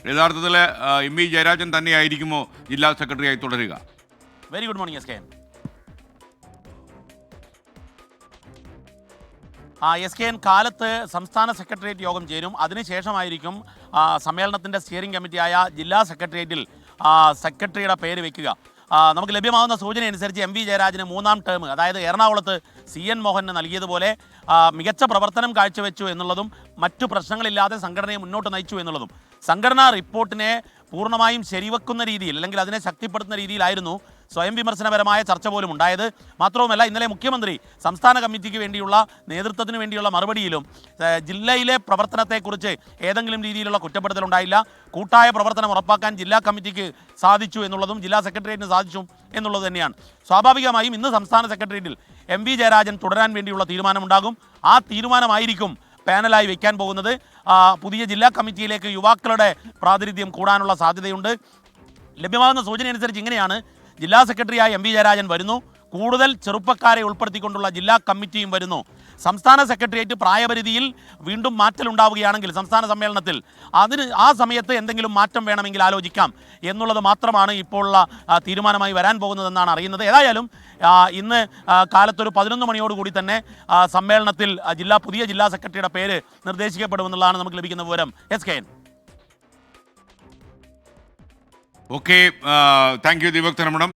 യഥാർത്ഥത്തിൽ M V Jayarajan തന്നെയായിരിക്കുമോ ജില്ലാ സെക്രട്ടറിയായി തുടരുക? Very good morning S K. S K N കാലത്ത് സംസ്ഥാന സെക്രട്ടേറിയറ്റ് യോഗം ചേരും. അതിനുശേഷമായിരിക്കും സമ്മേളനത്തിൻ്റെ സ്റ്റിയറിംഗ് കമ്മിറ്റിയായ ജില്ലാ സെക്രട്ടേറിയറ്റിൽ സെക്രട്ടറിയുടെ പേര് വയ്ക്കുക. നമുക്ക് ലഭ്യമാകുന്ന സൂചന അനുസരിച്ച് എം വി ജയരാജന് 3ാം ടേം, അതായത് എറണാകുളത്ത് CN മോഹന് നൽകിയതുപോലെ മികച്ച പ്രവർത്തനം കാഴ്ചവെച്ചു എന്നുള്ളതും മറ്റു പ്രശ്നങ്ങളില്ലാതെ സംഘടനയെ മുന്നോട്ട് നയിച്ചു എന്നുള്ളതും സംഘടനാ റിപ്പോർട്ടിനെ പൂർണ്ണമായും ശരിവെക്കുന്ന രീതിയിൽ, അല്ലെങ്കിൽ അതിനെ ശക്തിപ്പെടുത്തുന്ന രീതിയിലായിരുന്നു സ്വയം വിമർശനപരമായ ചർച്ച പോലും ഉണ്ടായത്. മാത്രവുമല്ല, ഇന്നലെ മുഖ്യമന്ത്രി സംസ്ഥാന കമ്മിറ്റിക്ക് വേണ്ടിയുള്ള നേതൃത്വത്തിന് വേണ്ടിയുള്ള മറുപടിയിലും ജില്ലയിലെ പ്രവർത്തനത്തെക്കുറിച്ച് ഏതെങ്കിലും രീതിയിലുള്ള കുറ്റപ്പെടുത്തലുണ്ടായില്ല. കൂട്ടായ പ്രവർത്തനം ഉറപ്പാക്കാൻ ജില്ലാ കമ്മിറ്റിക്ക് സാധിച്ചു എന്നുള്ളതും ജില്ലാ സെക്രട്ടേറിയറ്റിന് സാധിച്ചു എന്നുള്ളത് തന്നെയാണ്. സ്വാഭാവികമായും ഇന്ന് സംസ്ഥാന സെക്രട്ടേറിയറ്റിൽ എം വി ജയരാജൻ തുടരാൻ വേണ്ടിയുള്ള തീരുമാനമുണ്ടാകും. ആ തീരുമാനമായിരിക്കും പാനലായി വയ്ക്കാൻ പോകുന്നത്. പുതിയ ജില്ലാ കമ്മിറ്റിയിലേക്ക് യുവാക്കളുടെ പ്രാതിനിധ്യം കൂടാനുള്ള സാധ്യതയുണ്ട്. ലഭ്യമാകുന്ന സൂചന അനുസരിച്ച് ഇങ്ങനെയാണ്: ജില്ലാ സെക്രട്ടറിയായി എം വി ജയരാജൻ വരുന്നു, കൂടുതൽ ചെറുപ്പക്കാരെ ഉൾപ്പെടുത്തിക്കൊണ്ടുള്ള ജില്ലാ കമ്മിറ്റിയും വരുന്നു. സംസ്ഥാന സെക്രട്ടേറിയറ്റ് പ്രായപരിധിയിൽ വീണ്ടും മാറ്റലുണ്ടാവുകയാണെങ്കിൽ സംസ്ഥാന സമ്മേളനത്തിൽ ആ സമയത്ത് എന്തെങ്കിലും മാറ്റം വേണമെങ്കിൽ ആലോചിക്കാം എന്നുള്ളത് മാത്രമാണ് ഇപ്പോഴുള്ള തീരുമാനമായി വരാൻ പോകുന്നതെന്നാണ് അറിയുന്നത്. ഏതായാലും ഇന്ന് കാലത്തൊരു 11 മണിയോടുകൂടി തന്നെ സമ്മേളനത്തിൽ പുതിയ ജില്ലാ സെക്രട്ടറിയുടെ പേര് നിർദ്ദേശിക്കപ്പെടുമെന്നുള്ളതാണ് നമുക്ക് ലഭിക്കുന്ന വിവരം. S K N. Okay, thank you Deepak തരമണം.